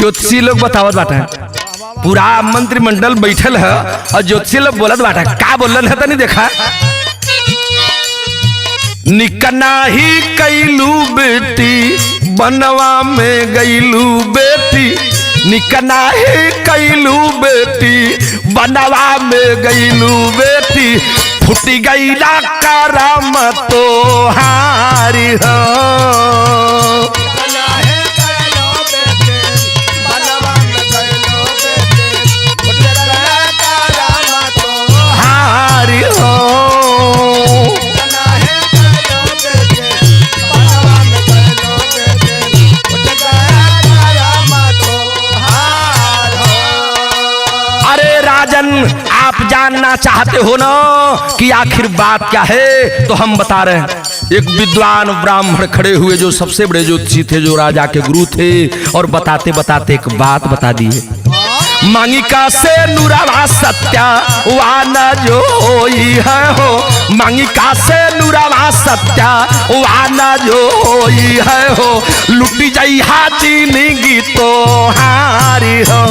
ज्योतिषी लोग बतावत बाटे, पूरा मंत्रिमंडल बैठल है और ज्योतिषी लोग बोलत बाटे, का बोलन है तनी देखा। निकना ही कैलू बेटी बनवा में गईलू बेटी, निकना ही कैलू बेटी बनवा में गईलू बेटी, फुटी गईला करम तो हारी हो। हारी हो आप जानना चाहते हो ना कि आखिर बात क्या है, तो हम बता रहे हैं। एक विद्वान ब्राह्मण खड़े हुए जो सबसे बड़े ज्योतिषी थे, जो राजा के गुरु थे, और बताते बताते एक बात बता दी है। मांगिका से नुरावा सत्या वाना जो होई है हो, मांगिका से नुरावा सत्या वाना जो होई है हो, लुटी जाई हाजिनी तो हारी हो।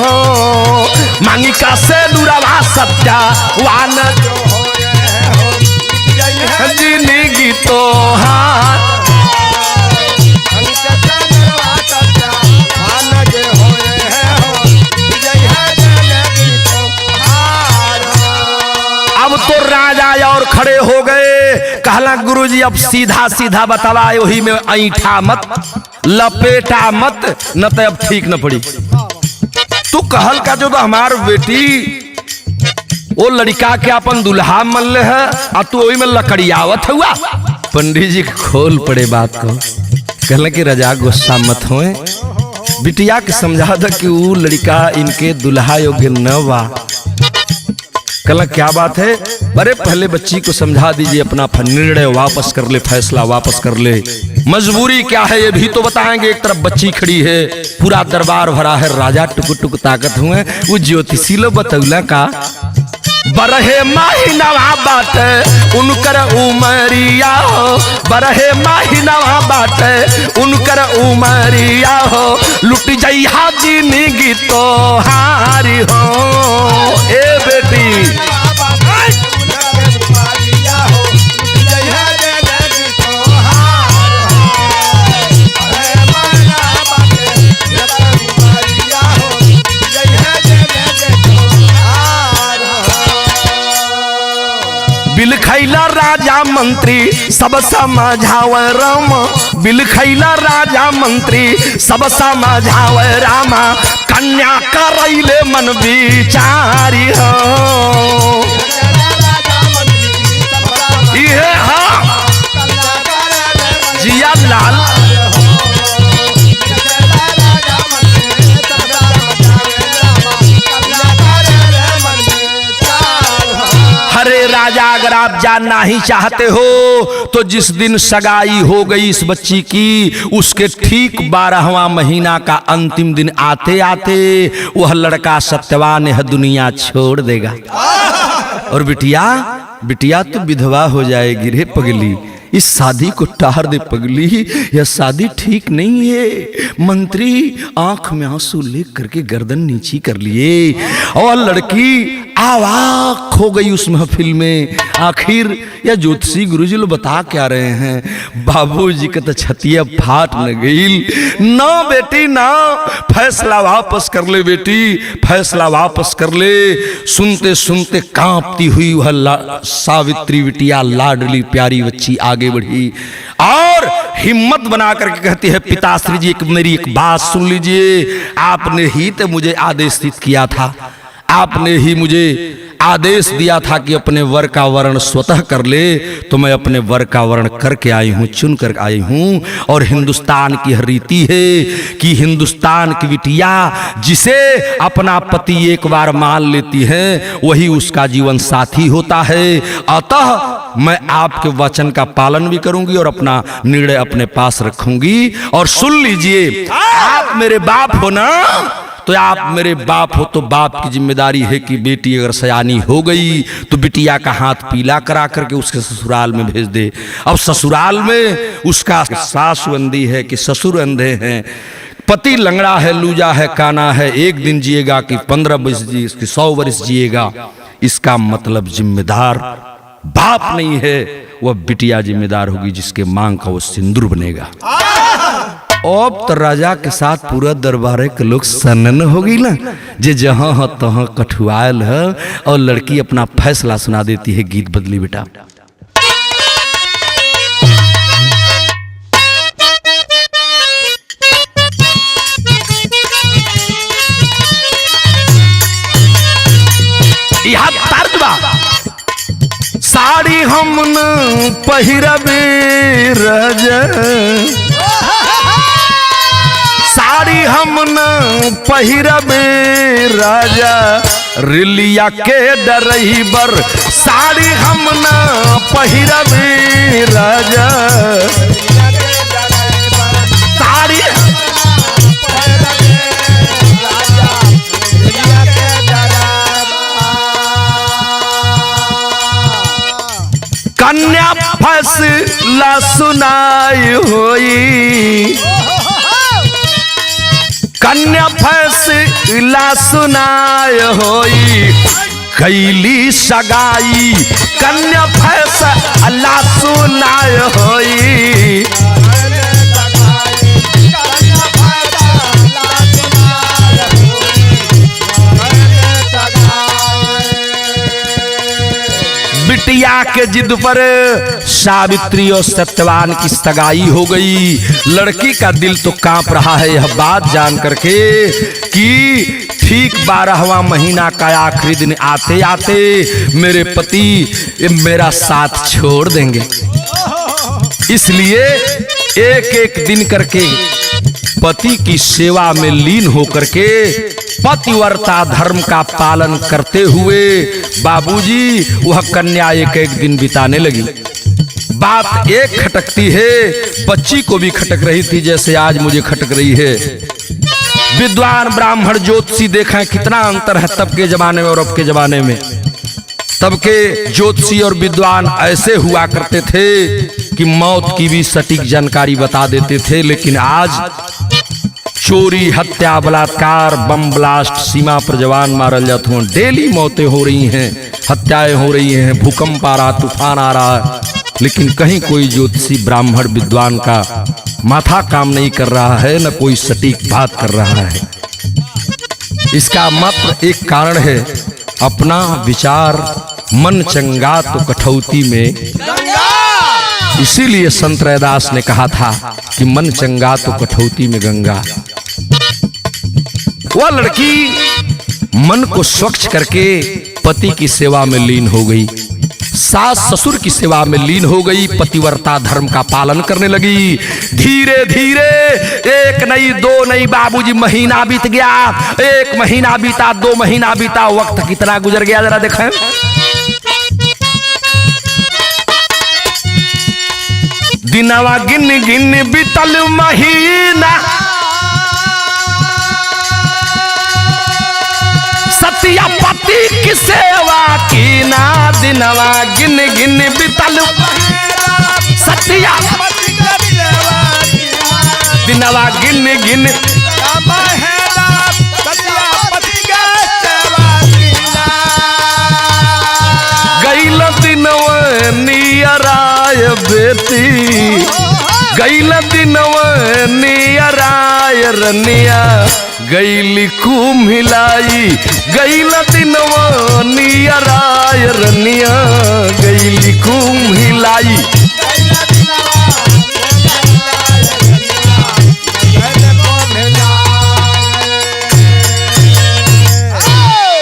मांगिका से नुरावा सत्या वाना जो होई है हो, हाजिनी तो हार। अब तो राजा और खड़े हो गए, कहला गुरुजी अब सीधा सीधा बतावा, वही में ऐठा मत, लपेटा मत, न तो अब ठीक न पड़ी। तू कहल का जो तो हमार बेटी वो लड़का के अपन दुल्हा मन ले है, और तू वही में लकड़ियावत हुआ। पंडित जी खोल पड़े बात को, कहला कि राजा गुस्सा मत होए, बिटिया के समझा दे कि वो लड़का इनके दुल्हा योग्य न बा। कहला क्या बात है? अरे पहले बच्ची को समझा दीजिए, अपना निर्णय वापस कर ले, फैसला वापस कर ले। मजबूरी क्या है ये भी तो बताएंगे। एक तरफ बच्ची खड़ी है, पूरा दरबार भरा है, राजा टुक टुक ताकत हुए। वो ज्योतिषी लोग बतौला का बरहे महीनवा बाटे उनकर उमरिया हो, बरहे महीनवा बाटे उनकर उमरिया हो, लुट जाई हाजिनी तो हारी हो। ए बेटी बिल खैला राजा मंत्री सब समझावे राम, बिल खैला राजा मंत्री सब समझावे रामा, कन्या करैले मन विचारी हो। ये हाँ जिया लाल अरे राजा, अगर आप जानना ही चाहते हो तो जिस दिन सगाई हो गई इस बच्ची की, उसके ठीक 12वां महीना का अंतिम दिन आते आते वह लड़का सत्यवान यह दुनिया छोड़ देगा। और बिटिया तो विधवा हो जाएगी रे पगली, इस शादी को टार दे पगली, यह शादी ठीक नहीं है। मंत्री आंख में आंसू लेकर करके गर्दन नीची कर लिए, और लड़की आवाक हो गई उस महफिल में। आखिर यह ज्योतिषी गुरुजी लोग बता क्या रहे हैं, बाबूजी का तो छतिया फाट न गई। ना बेटी ना, फैसला वापस कर ले बेटी, फैसला वापस कर ले। सुनते सुनते कांपती हुई वह सावित्री बिटिया, लाडली प्यारी बच्ची आगे बढ़ी और हिम्मत बना करके कहती है, पिताश्री जी मेरी एक बात सुन लीजिए। आपने ही तो मुझे आदेश किया था, आपने ही मुझे आदेश दिया था कि अपने वर का वर्ण स्वतः कर ले, तो मैं अपने वर का वर्ण करके आई हूँ, चुन कर आई हूँ। और हिंदुस्तान की रीति है कि हिंदुस्तान की बिटिया जिसे अपना पति एक बार मान लेती है वही उसका जीवन साथी होता है। अतः मैं आपके वचन का पालन भी करूंगी और अपना निर्णय अपने पास रखूंगी। और सुन लीजिए, आप मेरे बाप हो ना, तो आप मेरे बाप हो तो बाप की जिम्मेदारी है कि बेटी अगर सयानी हो गई तो बिटिया का हाथ पीला करा करके उसके ससुराल में भेज दे। अब ससुराल में उसका सासु अंधी है कि ससुर अंधे हैं, पति लंगड़ा है, लूजा है, काना है, एक दिन जिएगा कि 15 वर्ष जिए, 100 वर्ष जिएगा, इसका मतलब जिम्मेदार बाप नहीं है, वह बिटिया जिम्मेदार होगी जिसके मांग का वो सिंदूर बनेगा। अब तो राजा के साथ पूरा दरबार के लोग सनन होगी ना, जे जहां हो तहां कठुआल है, और लड़की अपना फैसला सुना देती है, गीत बदली बेटा। यह तर्जबा साड़ी हम न पहिरबे राजा, साड़ी हम न पहिरबे राजा, रिलिया के डरईबर, साड़ी हम न पहिरबे राजा, साड़ी कन्या फैसला सुनाई होई, कन्या फैसला सुनाय होई, कैली सगाई, कन्या फैसला सुनाय होई, बिटिया के जिद पर सावित्री और सत्यवान की सगाई हो गई। लड़की का दिल तो कांप रहा है यह बात जान करके कि ठीक 12वां महीना का आखिरी दिन आते आते मेरे पति मेरा साथ छोड़ देंगे, इसलिए एक एक दिन करके पति की सेवा में लीन होकर के पतिव्रता धर्म का पालन करते हुए बाबूजी वह कन्या एक एक दिन बिताने लगी। बात एक खटकती है, बच्ची को भी खटक रही थी जैसे आज मुझे खटक रही है। विद्वान ब्राह्मण ज्योतिषी देखें कितना अंतर है तब के जमाने में और अब के जमाने में। तब के ज्योतिषी और विद्वान ऐसे हुआ करते थे कि मौत की भी सटीक जानकारी बता देते थे, लेकिन आज चोरी, हत्या, बलात्कार, बम ब्लास्ट, सीमा पर जवान मारल जाते हैं, डेली मौतें हो रही हैं, हत्याएं हो रही हैं, भूकंप आ रहा, तूफान आ रहा, लेकिन कहीं कोई ज्योतिषी ब्राह्मण विद्वान का माथा काम नहीं कर रहा है, न कोई सटीक बात कर रहा है। इसका मात्र एक कारण है, अपना विचार मन चंगा तो कठौती में। इसीलिए संत रैदास ने कहा था कि मन चंगा तो कठौती में गंगा। वह लड़की मन को स्वच्छ करके पति की सेवा में लीन हो गई, सास ससुर की सेवा में लीन हो गई, पतिव्रता धर्म का पालन करने लगी। धीरे धीरे एक नहीं, दो नहीं बाबूजी, महीना बीत गया, 1 महीना बीता, 2 महीना बीता, वक्त कितना गुजर गया जरा देखें। दिनवा गिन गिन बीतल महीना, सतिया पति की सेवा की ना। दिनवा गिन गिन बीतल सतिया, दिनवा गिन गिन गैल दिनवा नियराय बेटी, गैल दिनवा नियराय रनिया, गैली कुम्हिलाई, गैल दिनवा नियराय रनिया, गैली कुम्हिलाई।